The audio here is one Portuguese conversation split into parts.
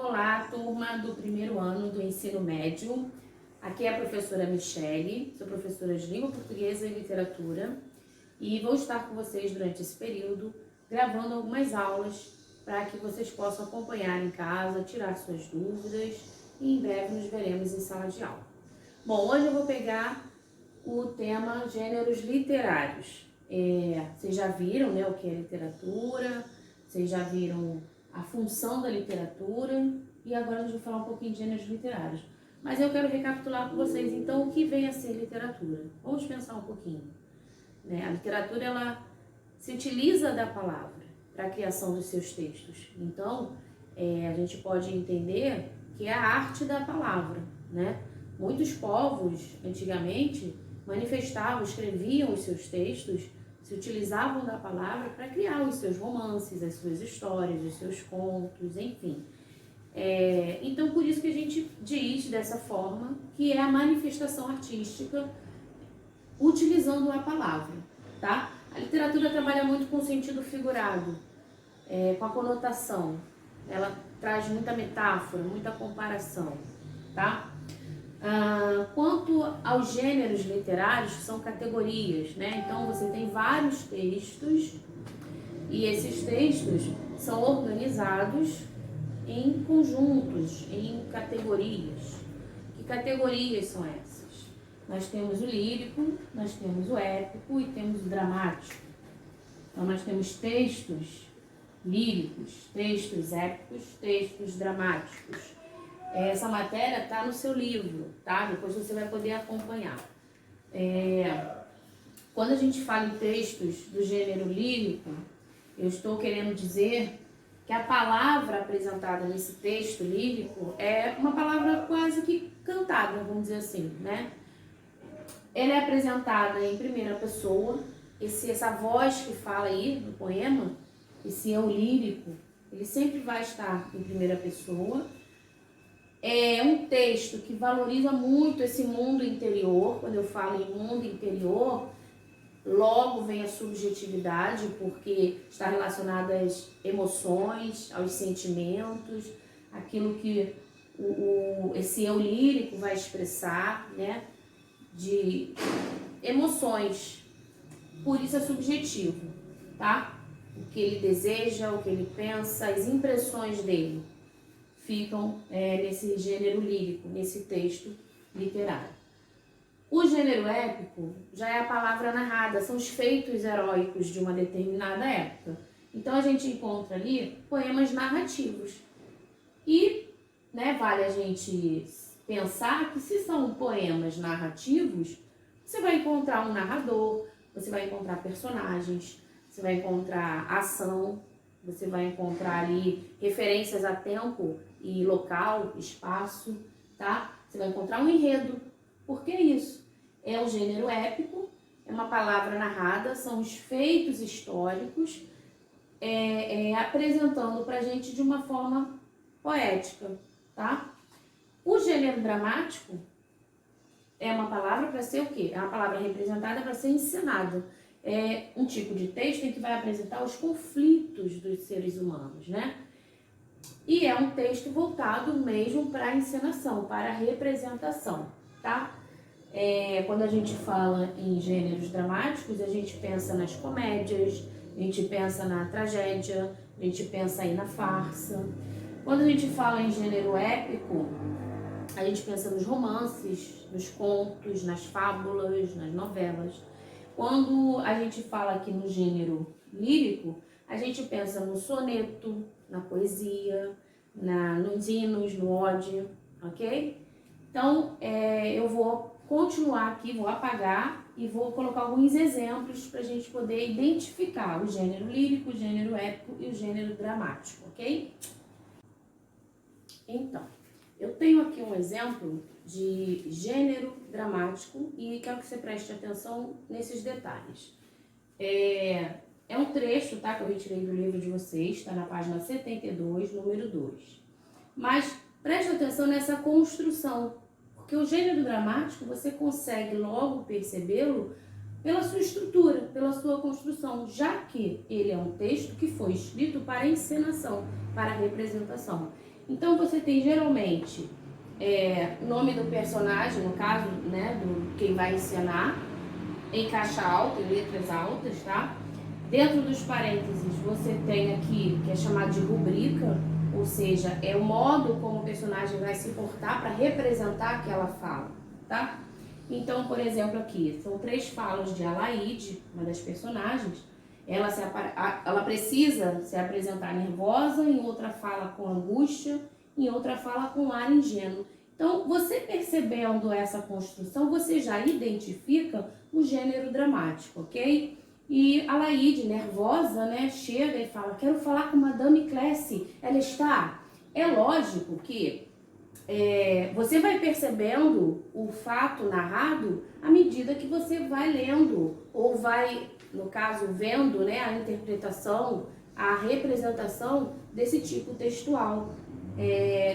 Olá, turma do primeiro ano do ensino médio. Aqui é a professora Michele, sou professora de Língua Portuguesa e Literatura e vou estar com vocês durante esse período gravando algumas aulas para que vocês possam acompanhar em casa, tirar suas dúvidas e em breve nos veremos em sala de aula. Bom, hoje eu vou pegar o tema gêneros literários. Vocês já viram, né, o que é literatura, vocês já viram a função da literatura e agora a gente vai falar um pouquinho de gêneros literários. Mas eu quero recapitular com vocês, então, o que vem a ser literatura. Vamos pensar um pouquinho. A literatura, ela se utiliza da palavra para a criação dos seus textos. Então, a gente pode entender que é a arte da palavra, né? Muitos povos, antigamente, manifestavam, escreviam os seus textos, se utilizavam da palavra para criar os seus romances, as suas histórias, os seus contos, enfim. Então, por isso que a gente diz dessa forma que é a manifestação artística utilizando a palavra, tá? A literatura trabalha muito com o sentido figurado, com a conotação. Ela traz muita metáfora, muita comparação, tá? Quanto aos gêneros literários, são categorias, né? Então, você tem vários textos e esses textos são organizados em conjuntos, em categorias. Que categorias são essas? Nós temos o lírico, nós temos o épico e temos o dramático. Então, nós temos textos líricos, textos épicos, textos dramáticos. Essa matéria está no seu livro, tá? Depois você vai poder acompanhar. Quando a gente fala em textos do gênero lírico, eu estou querendo dizer que a palavra apresentada nesse texto lírico é uma palavra quase que cantada, vamos dizer assim, né? Ela é apresentada em primeira pessoa, essa voz que fala aí no poema, esse eu lírico, ele sempre vai estar em primeira pessoa. É um texto que valoriza muito esse mundo interior. Quando eu falo em mundo interior, logo vem a subjetividade, porque está relacionado às emoções, aos sentimentos, aquilo que esse eu lírico vai expressar, né, de emoções. Por isso é subjetivo, tá? O que ele deseja, o que ele pensa, as impressões dele ficam nesse gênero lírico, nesse texto literário. O gênero épico já é a palavra narrada, são os feitos heróicos de uma determinada época. Então a gente encontra ali poemas narrativos. E vale a gente pensar que se são poemas narrativos, você vai encontrar um narrador, você vai encontrar personagens, você vai encontrar ação, você vai encontrar ali referências a tempo e local, espaço, tá? Você vai encontrar um enredo. Por que isso? É o gênero épico, é uma palavra narrada, são os feitos históricos, apresentando pra gente de uma forma poética, tá? O gênero dramático é uma palavra para ser o quê? É uma palavra representada para ser encenada. É um tipo de texto em que vai apresentar os conflitos dos seres humanos, né? E é um texto voltado mesmo para a encenação, para a representação, tá? Quando a gente fala em gêneros dramáticos, a gente pensa nas comédias, a gente pensa na tragédia, a gente pensa aí na farsa. Quando a gente fala em gênero épico, a gente pensa nos romances, nos contos, nas fábulas, nas novelas. Quando a gente fala aqui no gênero lírico, a gente pensa no soneto, na poesia, nos hinos, no ode, ok? Então, eu vou continuar aqui, vou apagar e vou colocar alguns exemplos para a gente poder identificar o gênero lírico, o gênero épico e o gênero dramático, ok? Então, eu tenho aqui um exemplo de gênero dramático e quero que você preste atenção nesses detalhes. É um trecho, tá, que eu retirei do livro de vocês, está na página 72, número 2. Mas preste atenção nessa construção, porque o gênero dramático você consegue logo percebê-lo pela sua estrutura, pela sua construção, já que ele é um texto que foi escrito para encenação, para representação. Então você tem geralmente nome do personagem, no caso, né, do quem vai ensinar, em caixa alta, em letras altas, tá? Dentro dos parênteses você tem aqui, que é chamado de rubrica, ou seja, é o modo como o personagem vai se portar para representar aquela fala, tá? Então, por exemplo, aqui, são 3 falas de Alaide, uma das personagens. Ela precisa se apresentar nervosa, em outra fala com angústia, em outra fala com ar ingênuo. Então, você percebendo essa construção, você já identifica o gênero dramático, ok? E a Laíde, nervosa, né, chega e fala, quero falar com Madame Clécy, ela está? É lógico que você vai percebendo o fato narrado à medida que você vai lendo, ou vai, no caso, vendo, né, a interpretação, a representação desse tipo textual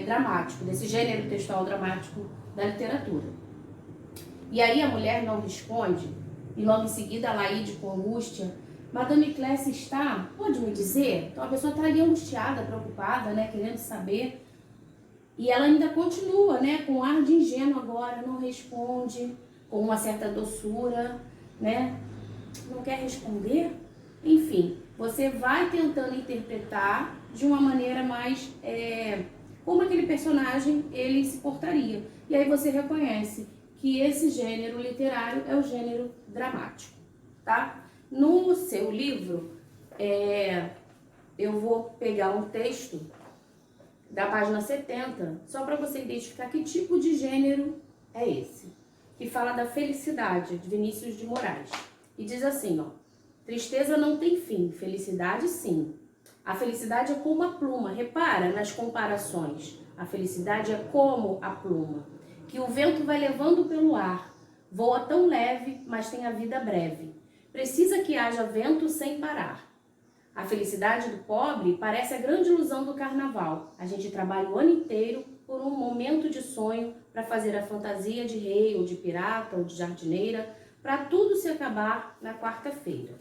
dramático, desse gênero textual dramático da literatura. E aí a mulher não responde, e logo em seguida a Laíde com angústia, Madame Clécy está? Pode me dizer? Então a pessoa está ali angustiada, preocupada, né, querendo saber. E ela ainda continua, né, com ar de ingênuo agora, não responde, com uma certa doçura, né, não quer responder. Enfim, você vai tentando interpretar de uma maneira mais como aquele personagem ele se portaria. E aí você reconhece que esse gênero literário é o gênero dramático, tá? No seu livro, eu vou pegar um texto da página 70, só para você identificar que tipo de gênero é esse, que fala da felicidade, de Vinícius de Moraes. E diz assim, ó, tristeza não tem fim, felicidade sim. A felicidade é como a pluma, repara nas comparações. A felicidade é como a pluma, que o vento vai levando pelo ar, voa tão leve, mas tem a vida breve. Precisa que haja vento sem parar. A felicidade do pobre parece a grande ilusão do carnaval. A gente trabalha o ano inteiro por um momento de sonho para fazer a fantasia de rei ou de pirata ou de jardineira, para tudo se acabar na quarta-feira.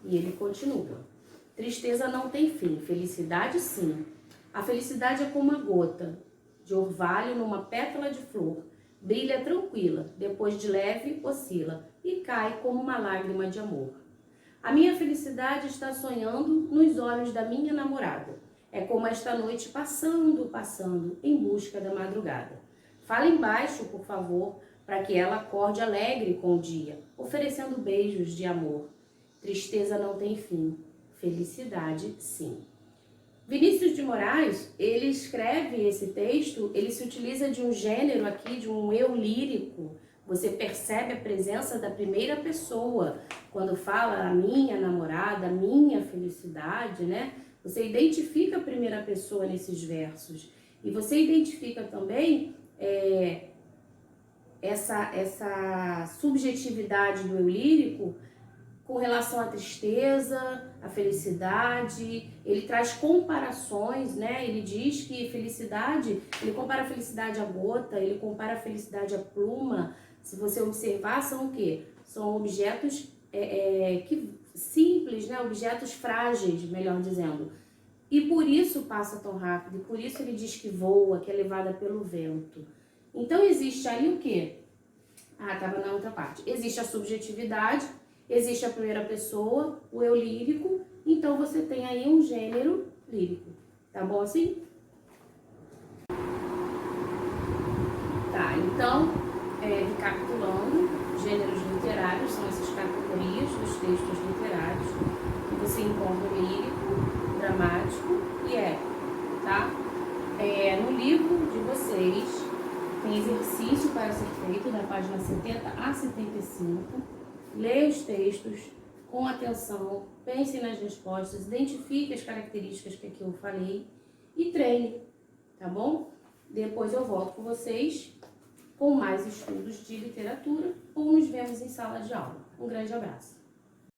E ele continua. Tristeza não tem fim, felicidade sim. A felicidade é como uma gota de orvalho numa pétala de flor. Brilha tranquila, depois de leve oscila e cai como uma lágrima de amor. A minha felicidade está sonhando nos olhos da minha namorada. É como esta noite passando, passando, em busca da madrugada. Falem baixo, por favor, para que ela acorde alegre com o dia, oferecendo beijos de amor. Tristeza não tem fim, felicidade sim. Vinícius de Moraes, ele escreve esse texto, ele se utiliza de um gênero aqui, de um eu lírico. Você percebe a presença da primeira pessoa, quando fala a minha namorada, a minha felicidade, né? Você identifica a primeira pessoa nesses versos. E você identifica também essa subjetividade do eu lírico com relação à tristeza, à felicidade. Ele traz comparações, né? Ele diz que felicidade, ele compara a felicidade à gota, ele compara a felicidade à pluma. Se você observar, são o quê? São objetos simples, né? Objetos frágeis, melhor dizendo. E por isso passa tão rápido, e por isso ele diz que voa, que é levada pelo vento. Então existe aí o quê? Estava na outra parte. Existe a subjetividade, existe a primeira pessoa, o eu lírico, então você tem aí um gênero lírico. Tá bom assim? Tá, então, recapitulando, gêneros literários são essas categorias dos textos literários que você encontra lírico, dramático e épico, tá? No livro de vocês tem exercício para ser feito da página 70 a 75. Leia os textos com atenção, pense nas respostas, identifique as características que aqui eu falei e treine, tá bom? Depois eu volto com vocês com mais estudos de literatura ou nos vemos em sala de aula. Um grande abraço.